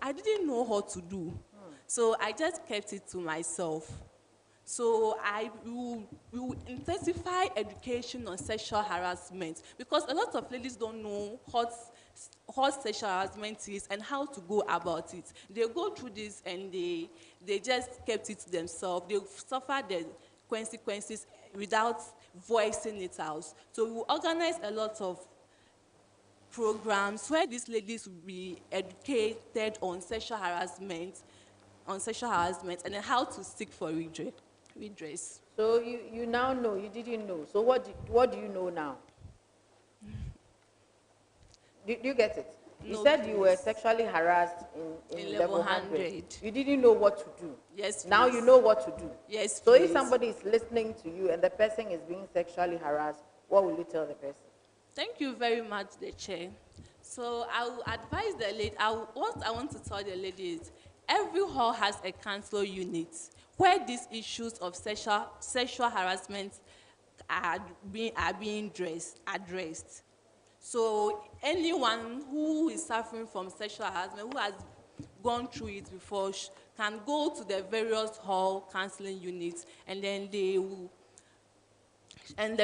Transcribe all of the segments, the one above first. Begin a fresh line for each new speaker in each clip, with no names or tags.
I didn't know what to do. So I just kept it to myself. So we will intensify education on sexual harassment because a lot of ladies don't know what sexual harassment is and how to go about it. They go through this and they just kept it to themselves. They suffer the consequences without voicing it out. So we will organize a lot of programs where these ladies will be educated on sexual harassment, and then how to seek for redress.
So you now know, you didn't know. So what do you know now? Do you get it? You
No,
said you were
please.
sexually harassed in level 100. You didn't know what to do.
Yes,
now
please.
you know what to do.
Yes,
So
please.
if somebody is listening to you and the person is being sexually harassed, what will you tell the person?
Thank you very much, the chair. So I will advise the lady, what I want to tell the lady is, every hall has a counselor unit where these issues of sexual harassment are being addressed. So anyone who is suffering from sexual harassment, who has gone through it before, can go to the various hall counseling units, and then the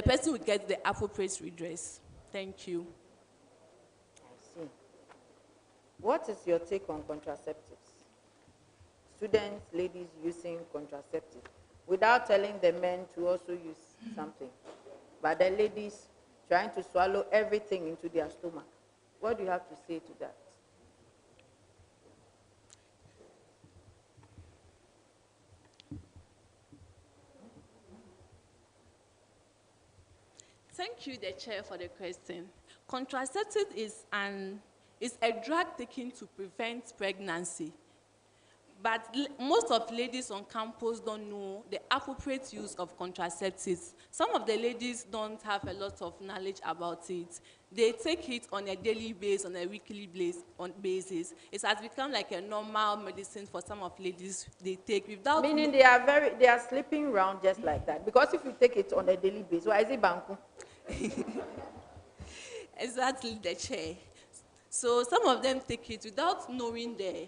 person will get the appropriate redress. Thank you.
I see. What is your take on contraceptives? Students, ladies using contraceptives without telling the men to also use something, but the ladies trying to swallow everything into their stomach. What do you have to say to that?
Thank you, the chair, for the question. Contraceptive is a drug taken to prevent pregnancy. But most of ladies on campus don't know the appropriate use of contraceptives. Some of the ladies don't have a lot of knowledge about it. They take it on a daily basis, on a weekly basis. It has become like a normal medicine for some of ladies. They take without.
Meaning they are sleeping around just like that. Because if you take it on a daily basis, why is it banku?
Exactly, the chair. So some of them take it without knowing the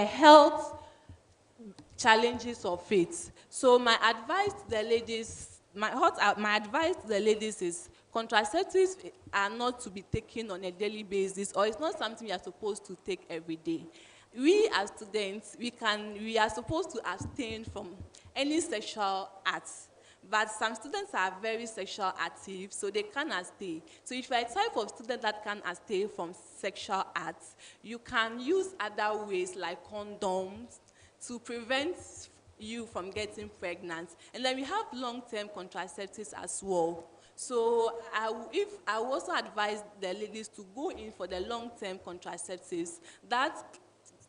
health challenges of it. So my advice to the ladies, my advice to the ladies is, contraceptives are not to be taken on a daily basis, or it's not something you are supposed to take every day. We as students, we are supposed to abstain from any sexual acts. But some students are very sexual active, so they can't abstain. So if you're a type of student that can abstain from sexual acts, you can use other ways like condoms to prevent you from getting pregnant. And then we have long-term contraceptives as well. So I will also advise the ladies to go in for the long-term contraceptives that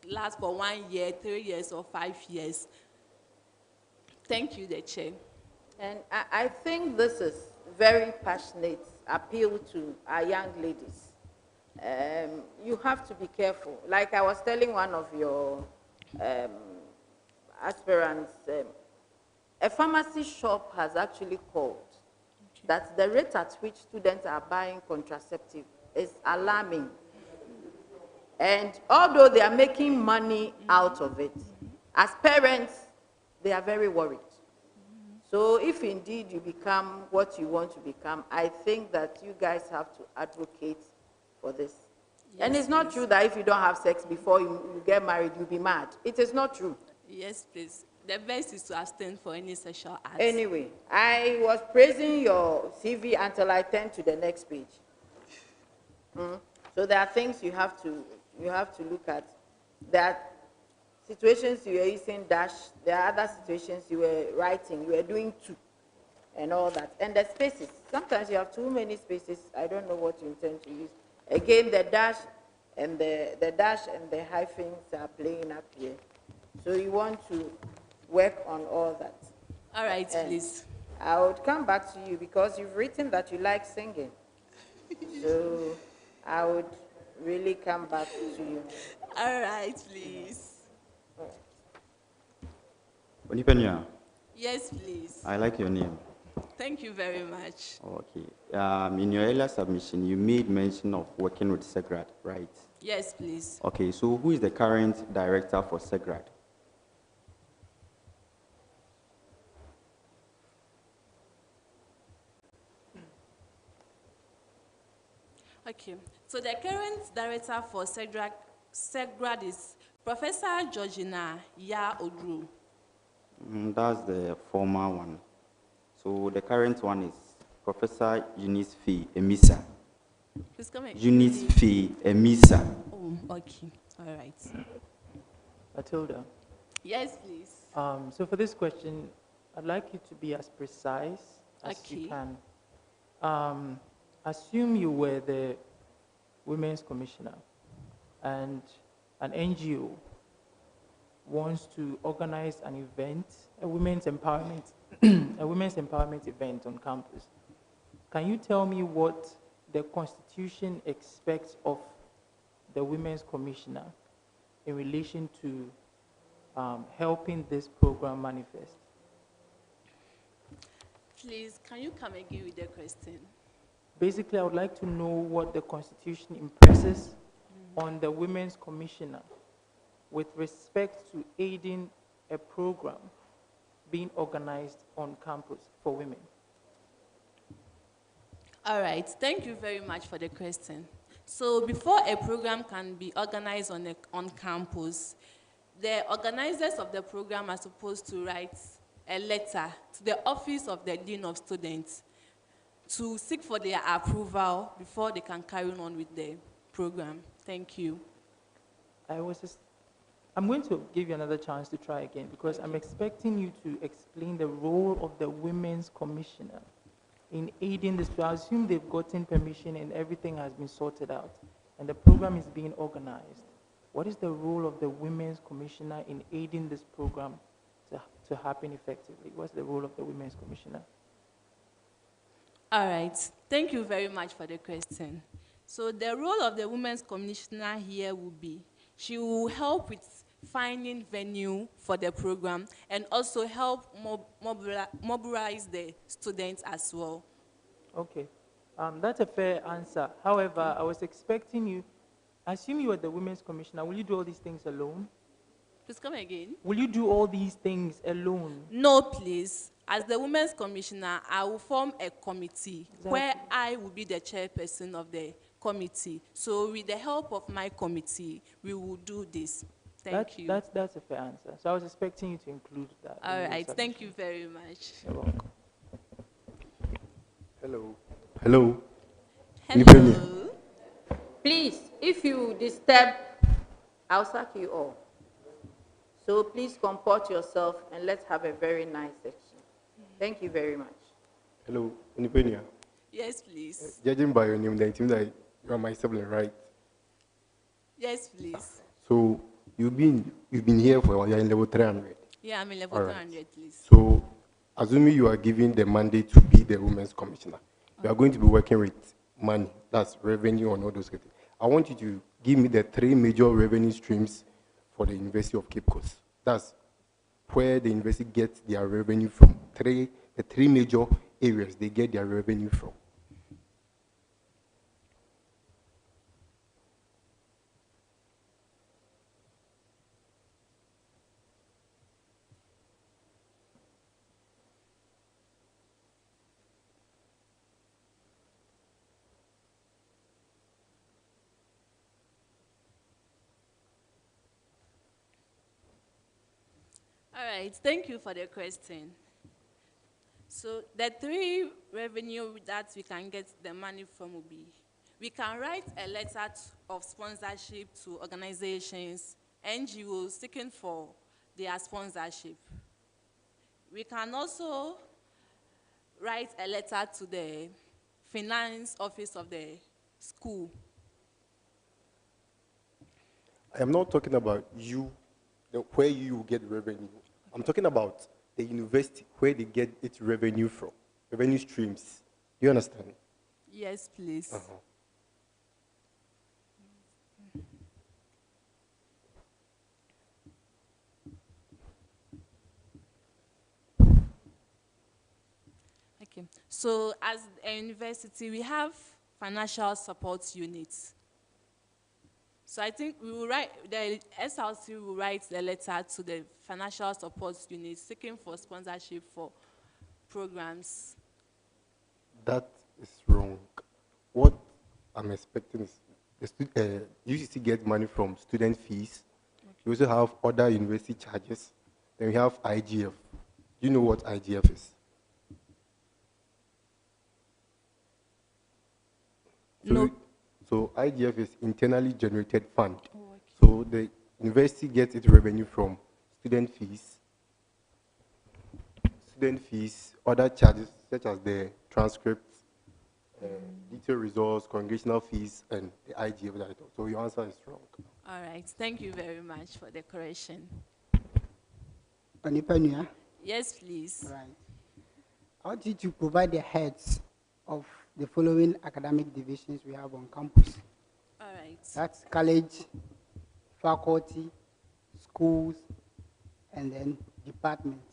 last for 1 year, 3 years, or 5 years. Thank you, the chair.
And I think this is very passionate appeal to our young ladies. You have to be careful. Like I was telling one of your aspirants, a pharmacy shop has actually called that the rate at which students are buying contraceptive is alarming. And although they are making money out of it, as parents, they are very worried. So if indeed you become what you want to become, I think that you guys have to advocate for this. Yes, and it's not true that if you don't have sex before you get married, you'll be mad. It is not true.
Yes, please. The best is to abstain for any sexual acts.
Anyway, I was praising your CV until I turned to the next page. So there are things you have to look at. There are situations you were using dash, there are other situations you were writing, you were doing two, and all that. And the spaces, sometimes you have too many spaces, I don't know what you intend to use. Again, the dash and the hyphens are playing up here. So you want to work on all that.
All right, please.
I would come back to you because you've written that you like singing. So I would really come back to you.
All right, please.
Onipenya.
Yes, please.
I like your name.
Thank you very much.
Okay. In your earlier submission, you made mention of working with Segrat, right?
Yes, please.
Okay, so who is the current director for SEGRAD?
Okay. So the current director for SEGRAD is Professor Georgina Ya Odru.
That's the former one. So the current one is Professor Eunice Fee Emisa.
Please come in.
Eunice Fee Emisa.
Oh, okay. All right.
Matilda,
Yes, please.
so for this question, I'd like you to be as precise as you
Okay.
can. Assume you were the Women's Commissioner and an NGO wants to organize an event, a women's empowerment, a women's empowerment event on campus. Can you tell me what the Constitution expects of the Women's Commissioner in relation to helping this program manifest?
Please, can you come again with the question?
Basically, I would like to know what the Constitution impresses on the Women's Commissioner with respect to aiding a program being organized on campus for women.
All right. Thank you very much for the question. So before a program can be organized on campus, the organizers of the program are supposed to write a letter to the office of the Dean of Students to seek for their approval before they can carry on with the program. Thank you.
I'm going to give you another chance to try again because I'm expecting you to explain the role of the Women's Commissioner in aiding this. I assume they've gotten permission and everything has been sorted out and the program is being organized. What is the role of the Women's Commissioner in aiding this program to happen effectively? What's the role of the Women's Commissioner?
All right. Thank you very much for the question. So the role of the Women's Commissioner here will be, she will help with finding venue for the program and also help mobilize the students as well.
Okay. That's a fair answer. However, I was expecting you, I assume you are the Women's Commissioner. Will you do all these things alone?
Please come again.
Will you do all these things alone?
No, please. As the Women's Commissioner, I will form a committee where I will be the chairperson of the committee. So with the help of my committee, we will do this. Thank you.
That's a fair answer. So I was expecting you to include that.
All right. Thank you very much.
You're welcome.
Hello. Hello.
Hello.
Please, if you disturb, I'll sack you all. So please comport yourself and let's have a very nice section. Thank you very much.
Hello. Unipenia.
Yes, please.
Judging by your name, then it seems like you are my sibling, right?
Yes, please.
So you've been here for a while. You're in level 300.
Yeah, I'm in level
All right.
200, please.
So assuming you are given the mandate to be the Women's Commissioner, you are going to be working with money. That's revenue and all those things. I want you to give me the 3 major revenue streams for the University of Cape Coast. That's where the university gets their revenue from. The 3 major areas they get their revenue from.
All right. Thank you for the question. So the 3 revenue that we can get the money from will be, we can write a letter of sponsorship to organizations, NGOs seeking for their sponsorship. We can also write a letter to the finance office of the school.
I am not talking about you, where you get revenue. I'm talking about the university, where they get its revenue from, revenue streams. Do you understand?
Yes, please. Okay. So as a university, we have financial support units. So I think we will write, the SRC will write the letter to the financial support unit seeking for sponsorship for programs.
That is wrong. What I'm expecting is UCC get money from student fees. We also have other university charges. Then we have IGF. Do you know what IGF is? So,
No.
so IGF is internally generated fund.
Oh, okay.
So the university gets its revenue from student fees, other charges such as the transcripts, detailed results, congregational fees, and the IGF that I talked. So your answer is wrong.
All right. Thank you very much for the correction.
Panipania,
Yes, please.
right. I want you to provide the heads of the following academic divisions we have on campus.
All right.
That's college, faculty, schools, and then departments.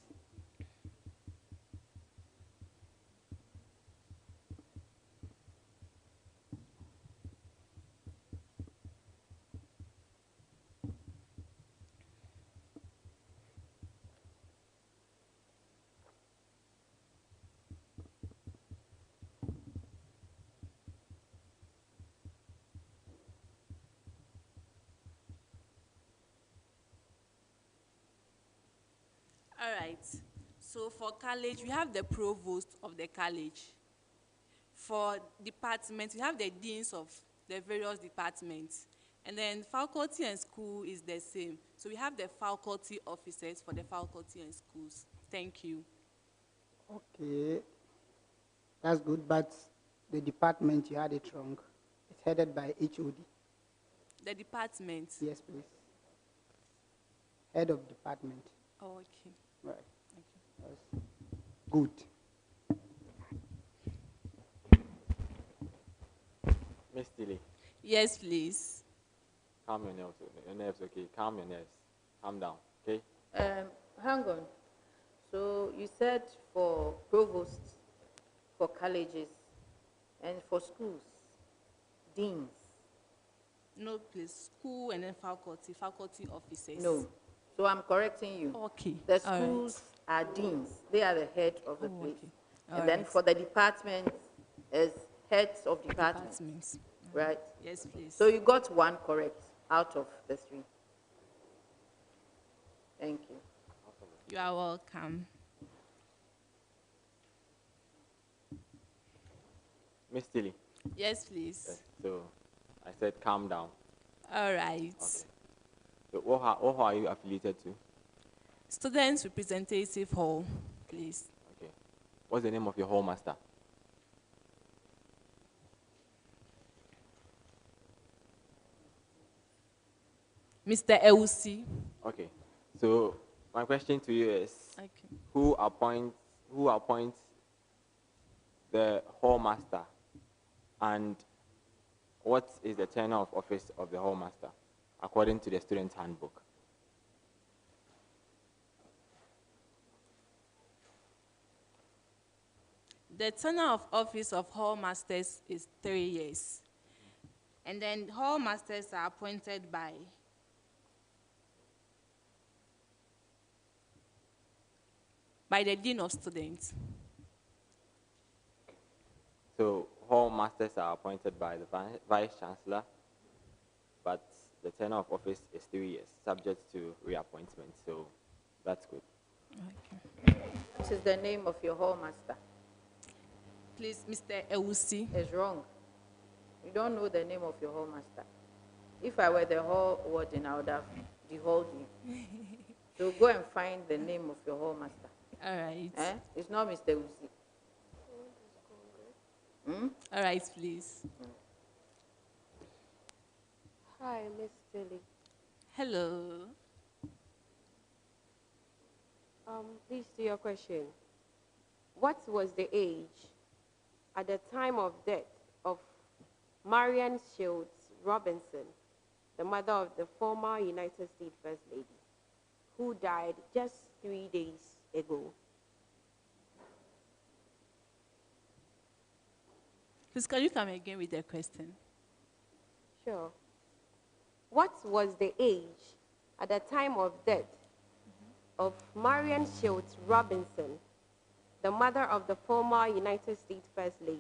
All right. So for college, we have the provost of the college. For departments, we have the deans of the various departments. And then faculty and school is the same. So we have the faculty officers for the faculty and schools. Thank you.
Okay, that's good, but the department, you had it wrong. It's headed by HOD.
The department.
Yes, please. Head of department.
Oh, okay.
Right.
Okay.
That's good.
Miss Tilly,
Yes, please.
calm your nerves. Your nerves, okay? Calm your nerves. Calm down, okay?
Hang on. So you said for provosts, for colleges, and for schools, deans.
No, please. School and then faculty officers.
No. So I'm correcting you.
Okay.
The
All right.
schools are deans. They are the head of the
Oh,
place.
okay.
And
All
then
right.
for the departments, is heads of departments,
Departments.
right?
Yes, please.
So you got one correct out of the three. Thank you.
You are welcome.
Miss Tilly,
Yes, please.
yes, so I said calm down.
All right.
Okay. So what hall are you affiliated to?
Students Representative Hall, please.
Okay. What's the name of your hall master?
Mr. Ucc.
Okay. So my question to you is,
Okay.
who appoints the hall master, and what is the tenure of office of the hall master according to the student handbook?
The tenure of office of hall masters is 3 years. And then hall masters are appointed by the dean of students.
So hall masters are appointed by the vice chancellor, but the tenure of office is 3 years, subject to reappointment. So that's good.
Okay.
What is the name of your hall master?
Please, Mr. Ucc.
It's wrong. You don't know the name of your hall master. If I were the hall warden, I would have behold you. So go and find the name of your hall master.
All right.
Eh? It's not Mr. Uzi.
All right, please.
Hi, Miss Tilly.
Hello.
Please, to your question. What was the age at the time of death of Marian Shields Robinson, the mother of the former United States First Lady, who died just 3 days ago?
Please, can you come again with the question?
Sure. what was the age at the time of death of Marian Shields Robinson, the mother of the former United States First Lady,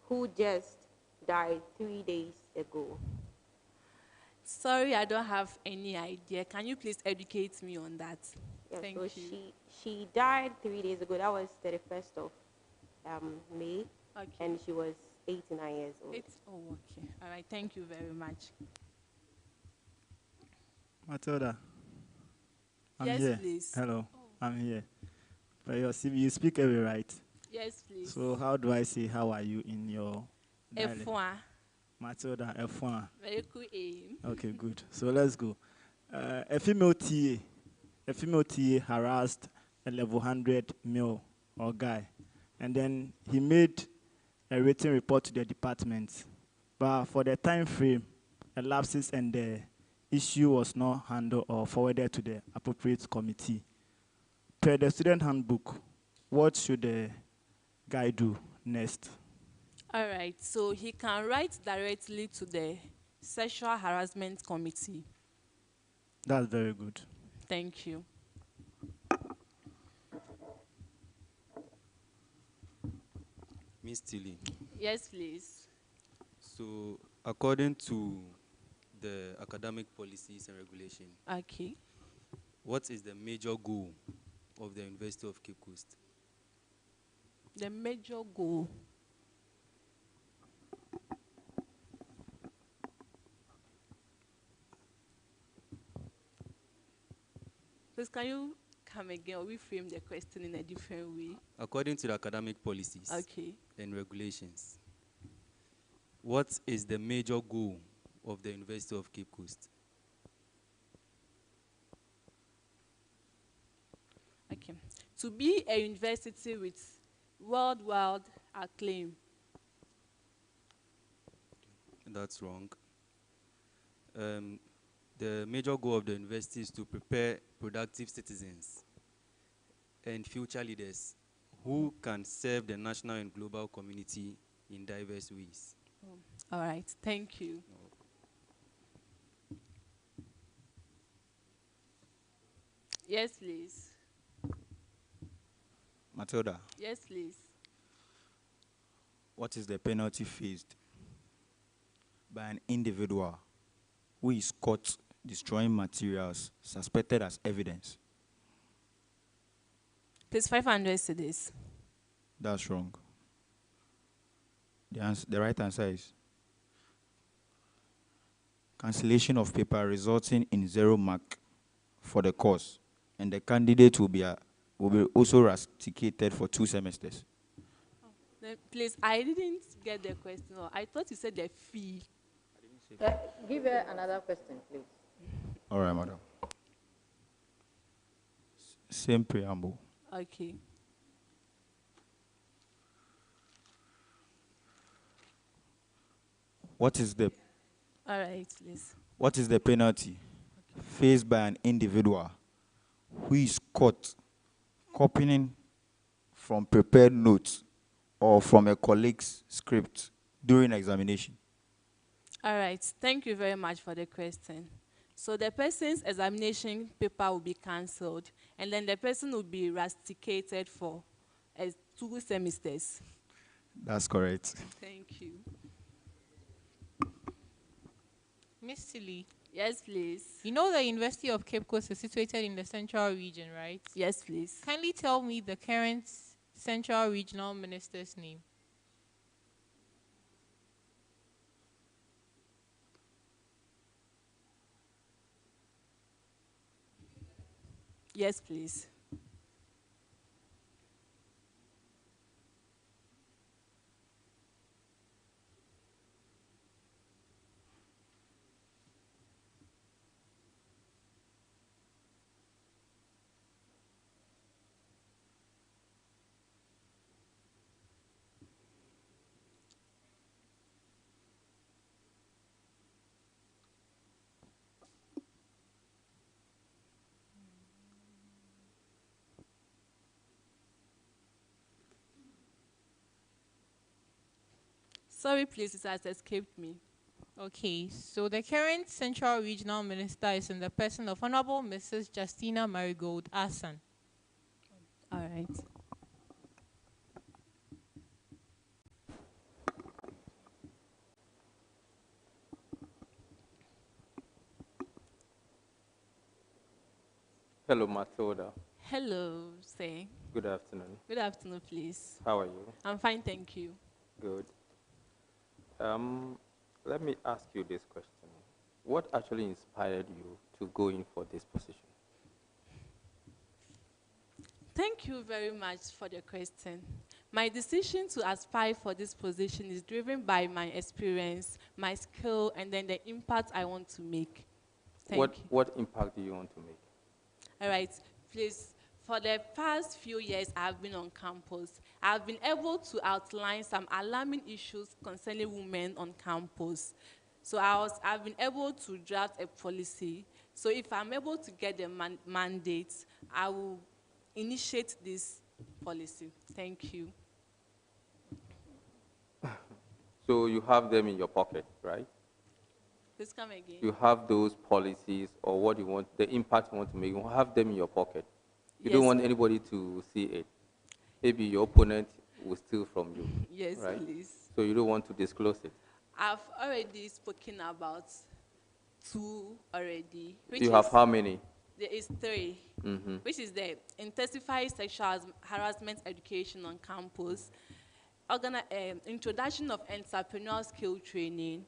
who just died 3 days ago?
Sorry, I don't have any idea. Can you please educate me on that?
Yeah,
Thank
so
you.
she died 3 days ago. That was 31st of May,
Okay.
and she was 89 years old.
Oh, okay. All right. Thank you very much.
Matilda, I'm
Yes,
here.
please.
Hello, I'm here. But you speak every right.
Yes, please.
So how do I say how are you in your dialect?
F1.
Matilda, F1.
Very cool aim.
Okay, good. So let's go. A female TA harassed a level 100 male or guy, and then he made a written report to the department. But for the time frame, elapses and the issue was not handled or forwarded to the appropriate committee. Per the student handbook, what should the guy do next?
All right. So he can write directly to the Sexual Harassment Committee.
That's very good.
Thank you.
Miss Tilly,
Yes, please.
so according to the academic policies and regulation,
Okay.
what is the major goal of the University of Cape Coast?
The major goal. Please, can you come again or reframe the question in a different way?
According to the academic policies
Okay.
and regulations, what is the major goal of the University of Cape Coast?
Okay. To be a university with worldwide acclaim.
That's wrong. The major goal of the university is to prepare productive citizens and future leaders who can serve the national and global community in diverse ways.
All right. Thank you. Yes, please.
Matilda,
Yes, please.
what is the penalty faced by an individual who is caught destroying materials suspected as evidence?
Please, 500 cedis.
That's wrong. The right answer is cancellation of paper resulting in 0 mark for the course, and the candidate will be also rusticated for 2 semesters.
Please, I didn't get the question. I thought you said the fee.
Give her another question, please.
All right, madam. Same preamble.
Okay.
What is the
All right, please.
What is the penalty faced by an individual who is caught copying from prepared notes or from a colleague's script during examination?
All right. Thank you very much for the question. So the person's examination paper will be cancelled, and then the person will be rusticated for 2 semesters.
That's correct.
Thank you.
Miss Tilly,
Yes, please.
you know the University of Cape Coast is situated in the Central Region, right?
Yes, please.
Kindly tell me the current Central Regional Minister's name.
Yes, please. Sorry, please, it has escaped me.
Okay, so the current Central Regional Minister is in the person of Honorable Mrs. Justina Marigold Asan.
All right.
Hello, Matilda.
Hello, say.
Good afternoon.
Good afternoon, please.
How are you?
I'm fine, thank you.
Good. Let me ask you this question. What actually inspired you to go in for this position?
Thank you very much for the question. My decision to aspire for this position is driven by my experience, my skill, and then the impact I want to make. Thank you.
What impact do you want to make?
All right, please. For the past few years I've been on campus, I've been able to outline some alarming issues concerning women on campus. So I've been able to draft a policy. So if I'm able to get the mandate, I will initiate this policy. Thank you.
So you have them in your pocket, right?
Please come again.
You have those policies or what you want, the impact you want to make, you have them in your pocket. You don't want anybody to see it. Maybe your opponent will steal from you.
Yes,
right?
please.
So you don't want to disclose it.
I've already spoken about 2 already.
You have how many?
There is 3, which is the intensified sexual harassment education on campus, introduction of entrepreneurial skill training,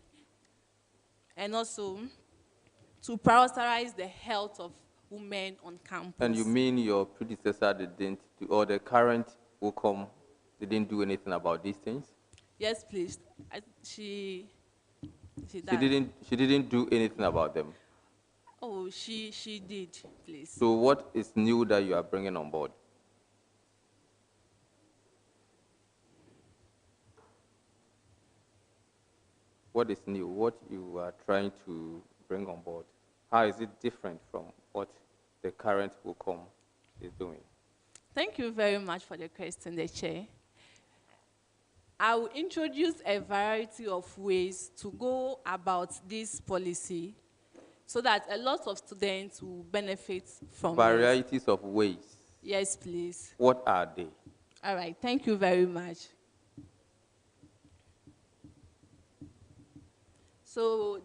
and also to prioritize the health of women on campus.
And you mean your predecessor didn't, or the current who come, didn't do anything about these things?
Yes, please. She
didn't do anything about them.
Oh, she did, please.
So what is new that you are bringing on board? What is new? What you are trying to bring on board? How is it different from what the current WUCOM is doing?
Thank you very much for the question, the Chair. I will introduce a variety of ways to go about this policy so that a lot of students will benefit from it.
Varieties of ways?
Yes, please.
What are they?
All right, thank you very much. So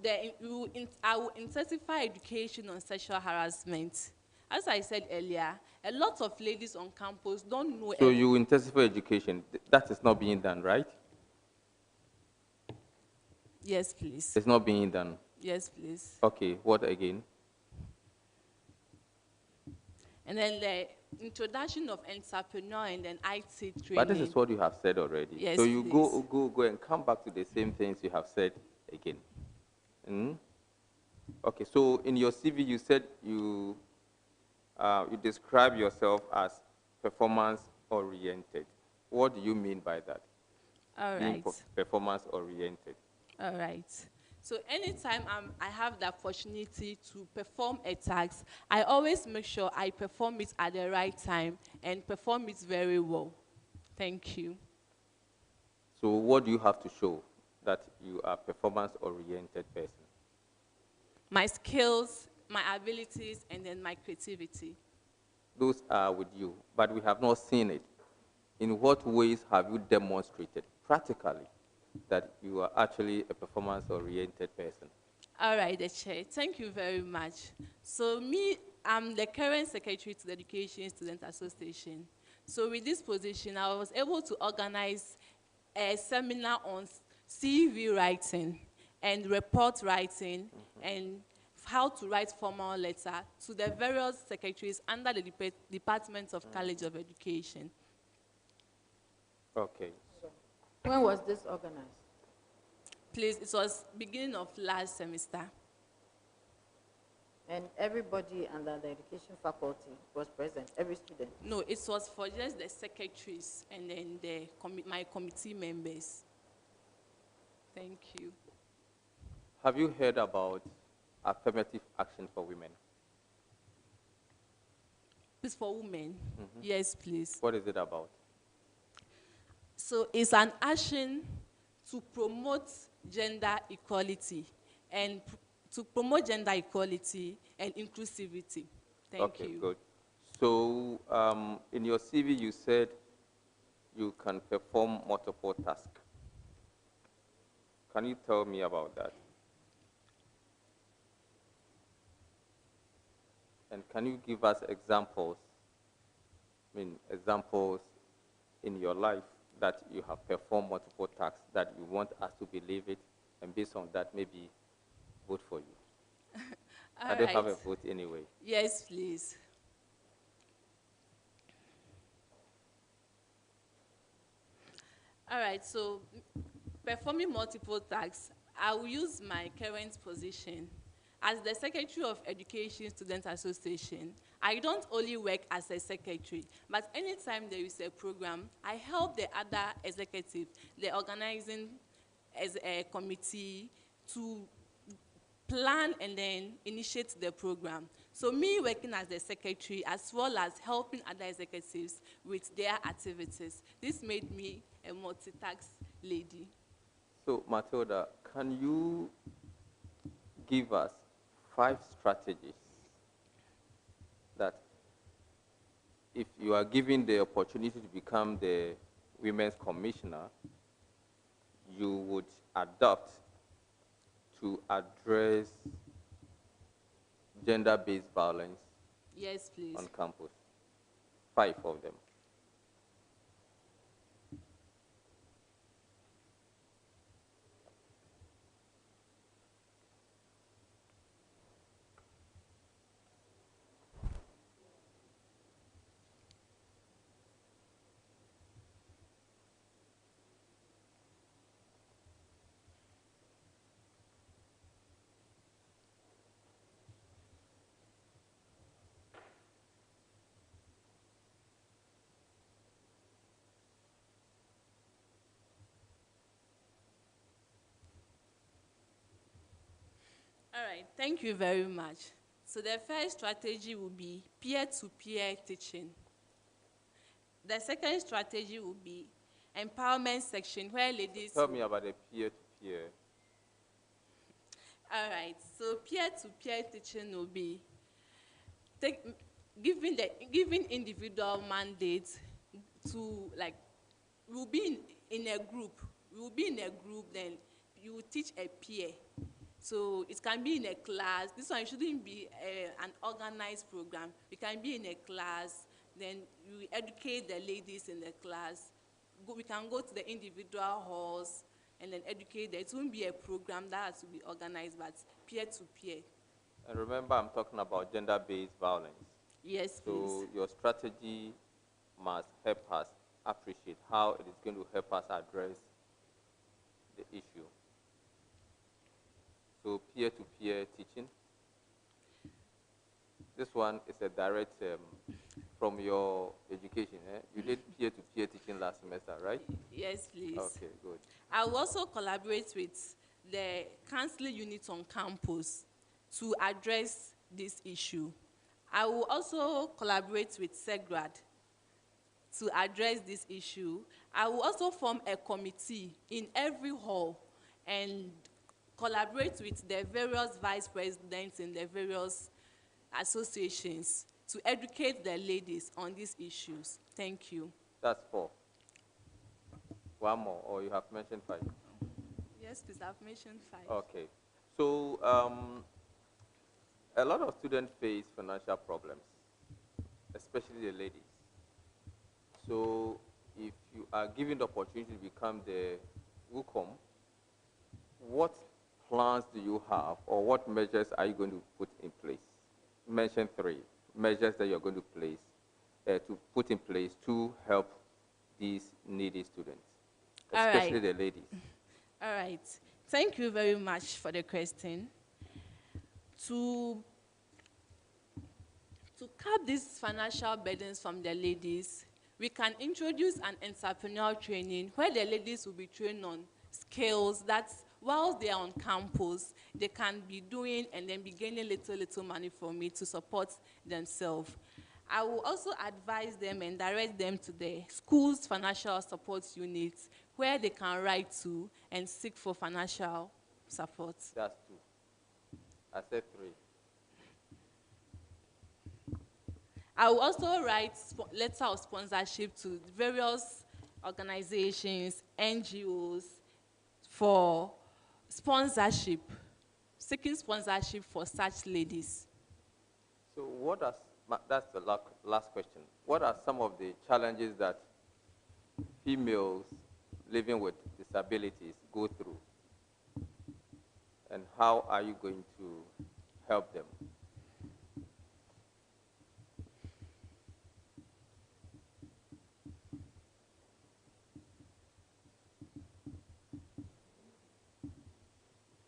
I will intensify education on sexual harassment. As I said earlier, a lot of ladies on campus don't know.
So you intensify education. That is not being done, right?
Yes, please.
It's not being done.
Yes, please.
Okay, what again?
And then the introduction of entrepreneur and then IT training.
But this is what you have said already.
Yes,
so you
please.
go and come back to the same things you have said again. Okay, so in your CV you said you describe yourself as performance-oriented. What do you mean by that?
All right.
Performance-oriented.
All right. So anytime I have the opportunity to perform a task, I always make sure I perform it at the right time and perform it very well. Thank you.
So what do you have to show that you are a performance-oriented person?
My skills, my abilities, and then my creativity.
Those are with you, but we have not seen it. In what ways have you demonstrated practically that you are actually a performance-oriented person?
All right, the Chair. Thank you very much. So I'm the current secretary to the Education Student Association. So with this position, I was able to organize a seminar on CV writing and report writing and how to write formal letter to the various secretaries under the Department of College of Education.
Okay.
When was this organized?
Please, it was beginning of last semester.
And everybody under the education faculty was present, every student?
No, it was for just the secretaries and then my committee members. Thank you.
Have you heard about affirmative action for women?
It's for women? Yes, please.
What is it about?
So it's an action to promote gender equality and to promote gender equality and inclusivity. Thank
Okay,
you.
good. So in your CV, you said you can perform multiple tasks. Can you tell me about that? And can you give us examples, examples in your life that you have performed multiple tasks that you want us to believe it, and based on that, maybe vote for you? I don't have a vote anyway.
Yes, please. All right, so performing multiple tasks, I will use my current position. As the Secretary of Education Student Association, I don't only work as a secretary, but anytime there is a program, I help the other executive, the organizing as a committee to plan and then initiate the program. So me working as the secretary as well as helping other executives with their activities, this made me a multitask lady.
So Matilda, can you give us 5 strategies that if you are given the opportunity to become the Women's Commissioner, you would adopt to address gender-based violence
Yes, please.
on campus? 5 of them.
All right, thank you very much. So the first strategy will be peer-to-peer teaching. The second strategy will be empowerment section where ladies...
Tell me about the peer-to-peer.
All right, so peer-to-peer teaching will be giving individual mandates to, like, we'll be in a group. We will be in a group, then you will teach a peer. So it can be in a class. This one shouldn't be an organized program. It can be in a class, then you educate the ladies in the class. We can go to the individual halls and then educate them. It won't be a program that has to be organized, but peer-to-peer.
And remember, I'm talking about gender-based violence.
Yes,
so
please.
Your strategy must help us appreciate how it is going to help us address the issue. So peer-to-peer teaching. This one is a direct from your education. You did peer-to-peer teaching last semester, right?
Yes, please.
Okay, good.
I will also collaborate with the counseling unit on campus to address this issue. I will also collaborate with SEGRAD to address this issue. I will also form a committee in every hall and collaborate with the various vice presidents in the various associations to educate the ladies on these issues. Thank you.
That's 4. One more, or you have mentioned 5?
Yes, please, I've mentioned 5.
Okay. So a lot of students face financial problems, especially the ladies. So if you are given the opportunity to become the WUCOM, what plans do you have, or what measures are you going to put in place? Mention 3 measures that you're going to put in place to help these needy students, especially the ladies.
All right. Thank you very much for the question. To cut these financial burdens from the ladies, we can introduce an entrepreneurial training where the ladies will be trained on skills that while they are on campus, they can be doing and then be gaining little money from it to support themselves. I will also advise them and direct them to the school's financial support units where they can write to and seek for financial support.
That's 2. I said 3.
I will also write letter of sponsorship to various organizations, NGOs, for sponsorship, seeking sponsorship for such ladies.
So that's the last question. What are some of the challenges that females living with disabilities go through? And how are you going to help them?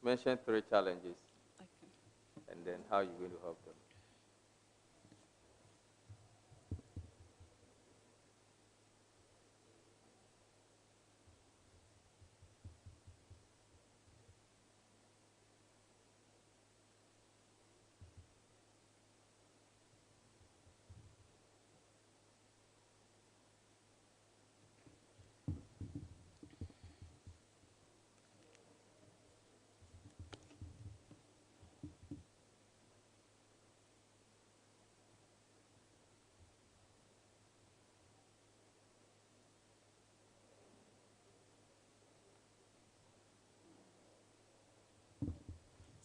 Mention 3 challenges.
Okay.
And then how are you going to help them?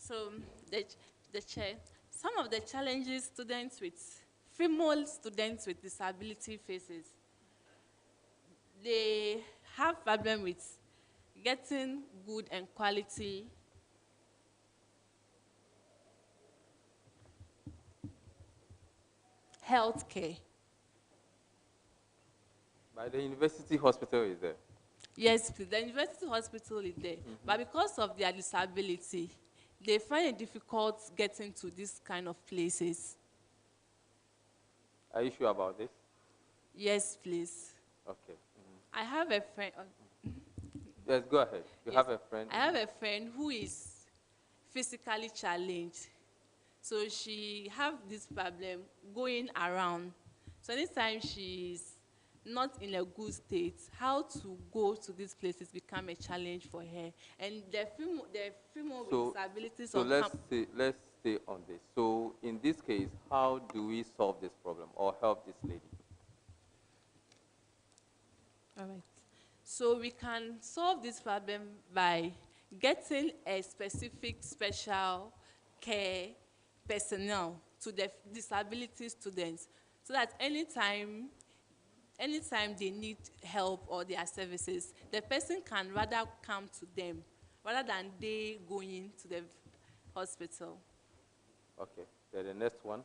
So the chair, some of the challenges female students with disability faces, they have problem with getting good and quality health care.
By the university hospital is there.
Yes, please. The university hospital is there, but because of their disability, they find it difficult getting to these kind of places.
Are you sure about this?
Yes, please.
Okay.
I have a friend.
Yes, go ahead. You
Yes,
have a friend?
I have a friend who is physically challenged. So she have this problem going around. So anytime she's not in a good state, how to go to these places become a challenge for her. And the female with disabilities
so let's stay on this. So in this case, how do we solve this problem or help this lady?
All right. So we can solve this problem by getting a specific special care personnel to the disability students, so that anytime they need help or their services, the person can rather come to them rather than they going to the hospital.
Okay. Then the next one.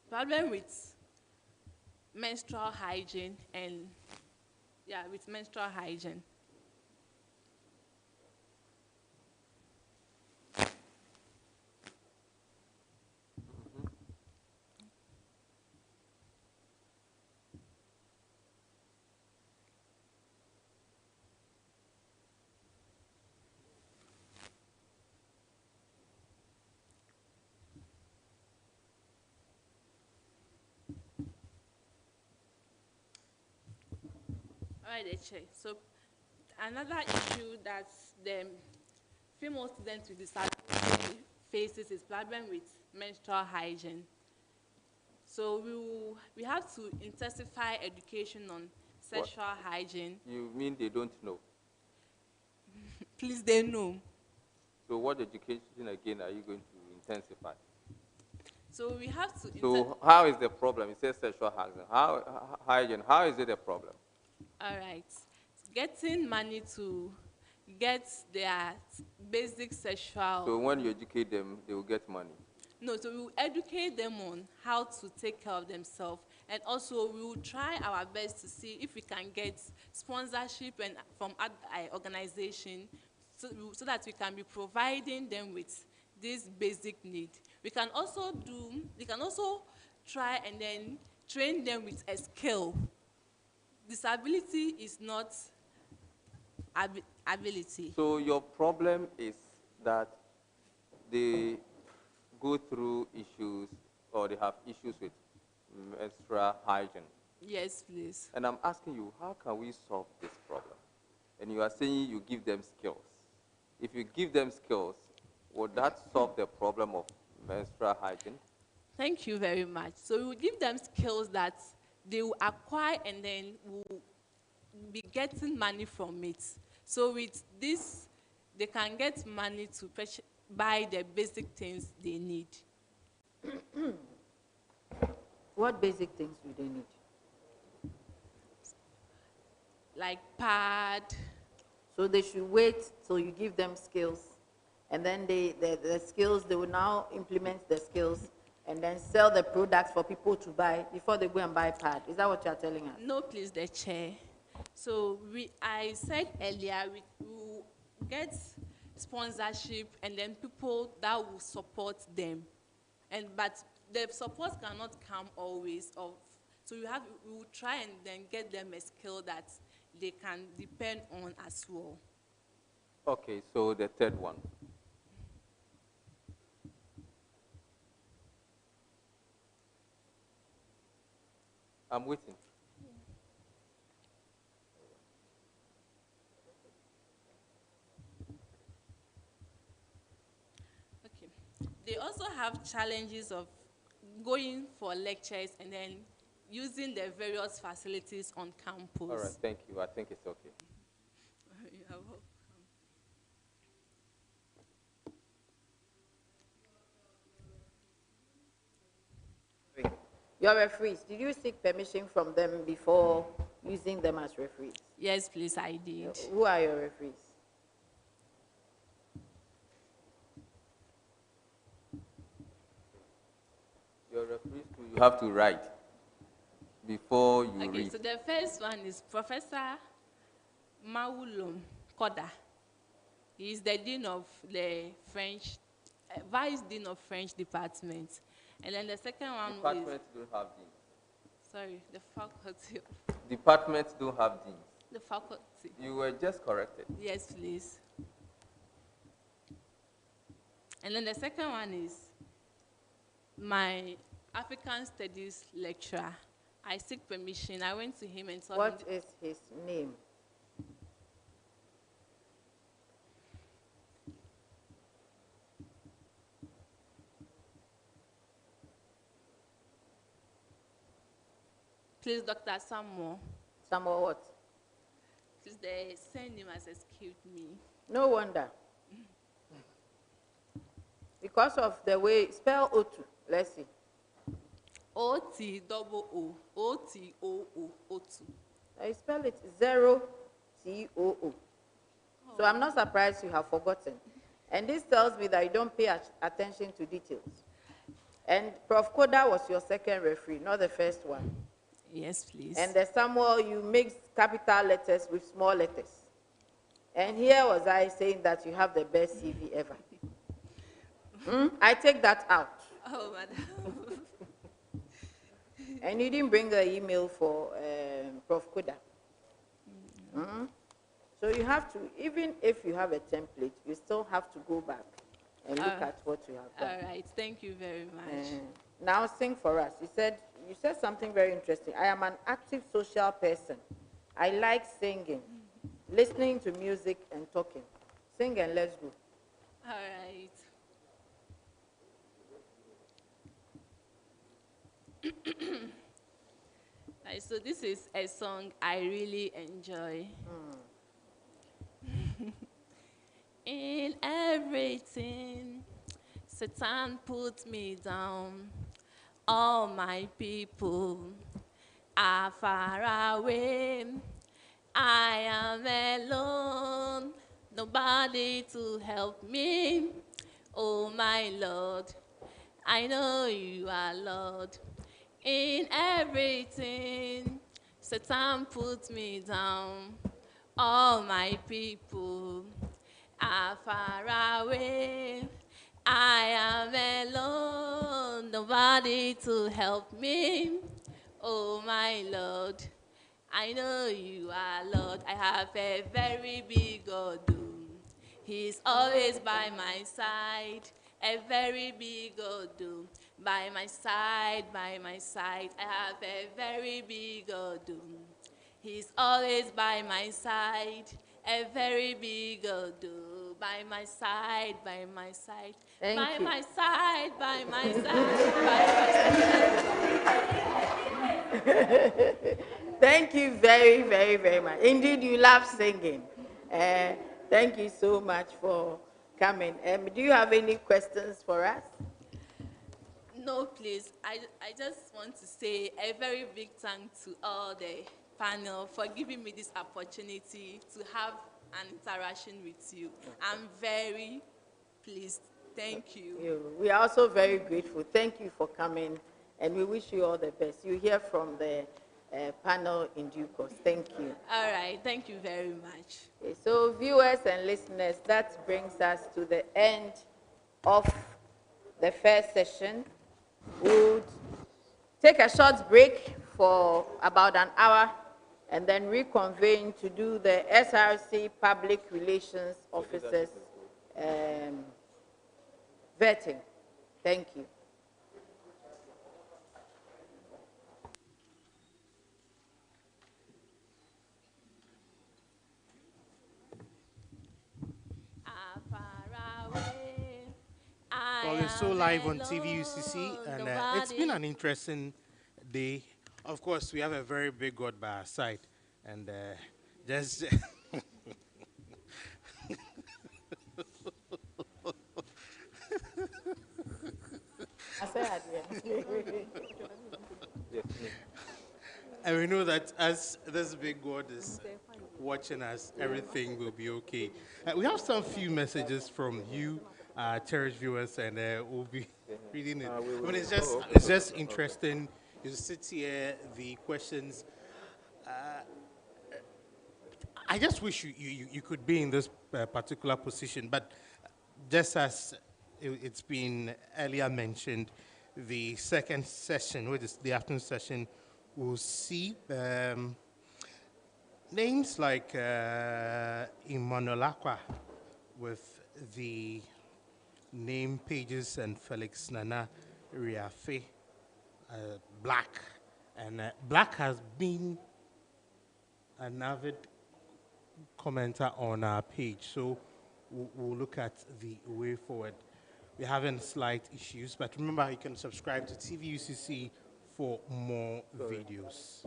Problem with menstrual hygiene with menstrual hygiene. All right, Eche. So another issue that the female students with disability faces is problem with menstrual hygiene. So we have to intensify education on sexual hygiene.
You mean they don't know?
Please, they know.
So what education again are you going to intensify?
So we have to.
So how is the problem? It says sexual hygiene. How is it a problem?
All right. Getting money to get their basic sexual.
So when you educate them, they will get money.
No, so we will educate them on how to take care of themselves, and also we will try our best to see if we can get sponsorship and from organization, so that we can be providing them with this basic need. We can also try and then train them with a skill. Disability is not ability.
So your problem is that they go through issues or they have issues with menstrual hygiene.
Yes, please.
And I'm asking you, how can we solve this problem? And you are saying you give them skills. If you give them skills, would that solve the problem of menstrual hygiene?
Thank you very much. So we will give them skills that they will acquire and then will be getting money from it. So with this, they can get money to buy the basic things they need.
What basic things do they need?
Like pad.
So they should wait till you give them skills, and then the skills, they will now implement the skills and then sell the products for people to buy before they go and buy pad. Is that what you are telling us?
No, please, the chair. So I said earlier, we will get sponsorship and then people that will support them. But the support cannot come always off. So we will try and then get them a skill that they can depend on as well.
Okay, so the third one. I'm waiting.
Okay. They also have challenges of going for lectures and then using the various facilities on campus.
All right, thank you. I think it's okay.
You are welcome.
Your referees, did you seek permission from them before using them as referees?
Yes, please, I did.
Who are your referees?
Your referees, you have to write before you read.
Okay, so the first one is Professor Maulom Koda. He is the Dean of the French, Vice Dean of French Department. And then the second one
Departments don't have deans.
Sorry, the faculty.
Departments don't have deans.
The faculty.
You were just corrected.
Yes, please. And then the second one is my African Studies lecturer. I seek permission. I went to him and told him.
What is his name?
Please, Dr. Samuel.
Samuel what?
Please, the surname has escaped me.
No wonder. Because of the way, spell O2. Let's see.
O-T-O-O. O-T-O-O. O2.
I spell it 0-T-O-O. So I'm not surprised you have forgotten. And this tells me that you don't pay attention to details. And Prof. Koda was your second referee, not the first one.
Yes, please.
And the Samuel, you mixed capital letters with small letters. And here was I saying that you have the best CV ever. I take that out.
Oh, madam.
And you didn't bring the email for Prof. Koda. So you have to, even if you have a template, you still have to go back and look at what you have done.
All right, thank you very much.
Now sing for us. You said something very interesting. I am an active social person. I like singing, listening to music and talking. Sing and let's go.
All right. Right, so this is a song I really enjoy. In everything, Satan put me down. All my people are far away. I am alone, nobody to help me. Oh my Lord, I know you are Lord. In everything, Satan put me down. All my people are far away. I am alone, nobody to help me. Oh my Lord, I know you are Lord. I have a very big God. He's always by my side. A very big God. By my side, by my side, I have a very big God. He's always by my side, a very big God. By my side, by my side,
Thank
by
you.
my side, by my side, by my side.
Thank you very, very, very much. Indeed, you love singing. Uh, thank you so much for coming. Do you have any questions for us?
No, please. I just want to say a very big thank to all the panel for giving me this opportunity to have an interaction with you. I'm very pleased. Thank you.
We are also very grateful. Thank you for coming, and we wish you all the best. You hear from the panel in due course. Thank you.
All right. Thank you very much.
Okay, so viewers and listeners, that brings us to the end of the first session. We'll take a short break for about an hour and then reconvene to do the SRC Public Relations Officers vetting. Thank you.
I
Well, we're so
am
live on
alone,
TVUCC, and it's
nobody.
been an interesting day. Of course, we have a very big God by our side, and just. And we know that as this big God is watching us, everything will be okay. We have some few messages from you, cherished viewers, and we'll be reading it. I mean, it's just interesting. You sit here, the questions. I just wish you could be in this particular position, but just as it's been earlier mentioned, the second session, which is the afternoon session, will see names like Emmanuel Aqua with the name pages and Felix Nana Riafe, Black. And Black has been an avid commenter on our page, so we'll look at the way forward. We're having slight issues, but remember you can subscribe to TVUCC for more videos.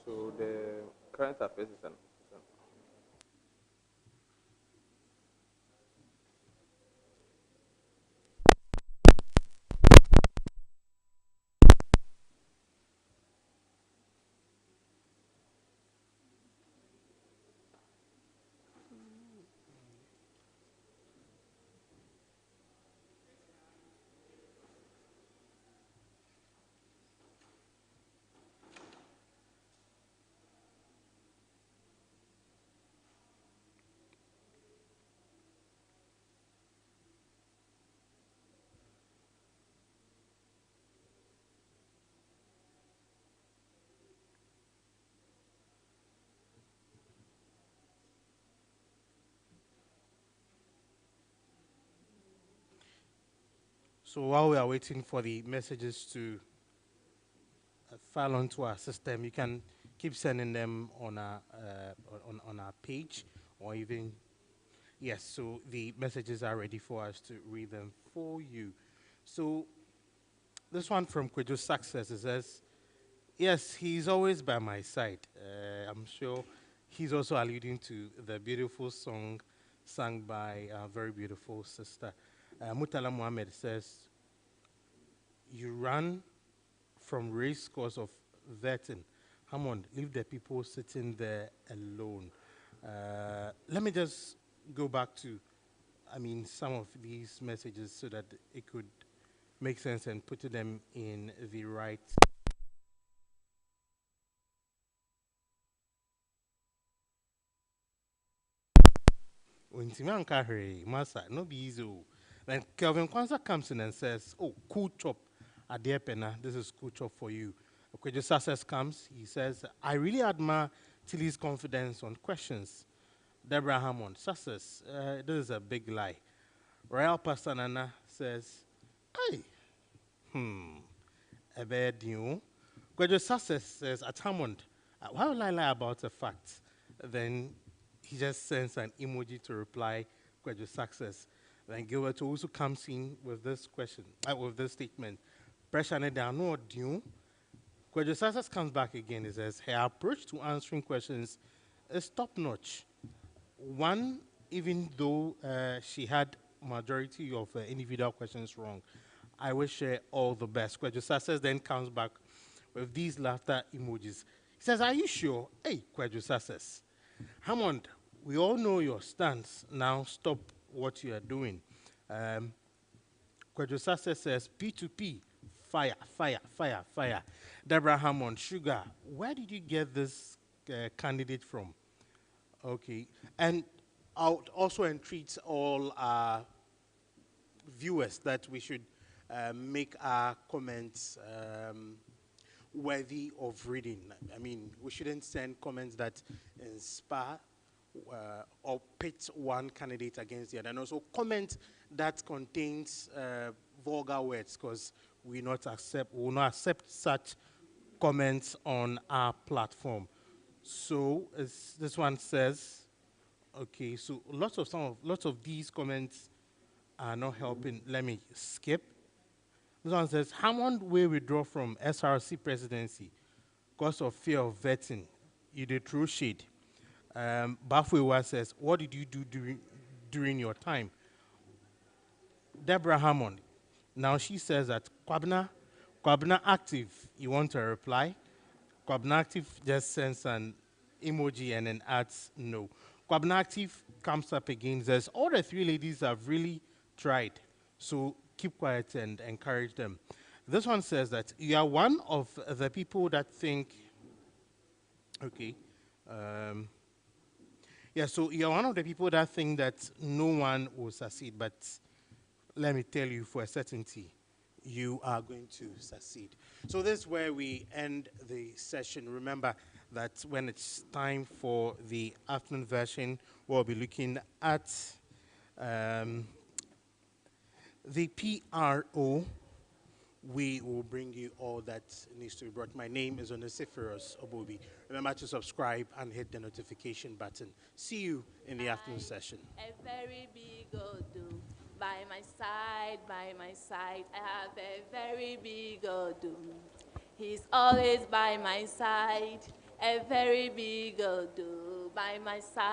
So the current affairs is an
So while we are waiting for the messages to file onto our system, you can keep sending them on our page, or even, yes, so the messages are ready for us to read them for you. So this one from Kwejo Success, it says, yes, he's always by my side. I'm sure he's also alluding to the beautiful song sung by a very beautiful sister. Mutala Muhammad says, you run from race cause of vetting. Come on, leave the people sitting there alone. Let me just go back to, some of these messages so that it could make sense and put them in the right. Masa, no be easy. Then Kelvin Kwanzaa comes in and says, oh, cool chop, Adia Pena, this is cool chop for you. Kwejo Success comes, he says, I really admire Tilly's confidence on questions. Deborah Hammond, Success, this is a big lie. Royal Pastor Nana says, hey, a bad you. Graduate Success says, at Hammond, why would I lie about a fact? Then he just sends an emoji to reply, Graduate Success. Then Gilbert also comes in with this question, with this statement. Pressure ne down, no due. Graduate Success comes back again. He says, her approach to answering questions is top notch. One, even though she had majority of individual questions wrong, I wish her all the best. Graduate Success then comes back with these laughter emojis. He says, are you sure? Hey, Graduate Success. Hammond, we all know your stance. Now stop what you are doing. Graduate Success says, P2P, fire, fire, fire, fire. Deborah Hammond, sugar, where did you get this candidate from? Okay, and I would also entreat all our viewers that we should make our comments worthy of reading. I mean, we shouldn't send comments that inspire or pit one candidate against the other, and also comment that contains vulgar words, because we will not accept such comments on our platform. So this one says, okay, so lots of these comments are not helping. Let me skip. This one says, Hammond will withdraw from SRC presidency because of fear of vetting. You did true shade. Bafwewa says, what did you do during your time? Deborah Hammond, now she says that Kwabna active, you want a reply? Kwabna active just sends an emoji and then adds no. Kwabna active comes up again, says, all the three ladies have really tried, so keep quiet and encourage them. This one says that you are one of the people that think, okay, yeah, so you're one of the people that think that no one will succeed, but let me tell you for a certainty, you are going to succeed. So this is where we end the session. Remember that when it's time for the afternoon version, we'll be looking at the PRO. We will bring you all that needs to be brought. My name is Ucc Src Obobi. Remember to subscribe and hit the notification button. See you in the afternoon session.
A very big Odu by my side, by my side. I have a very big Odu. He's always by my side. A very big Odu by my side.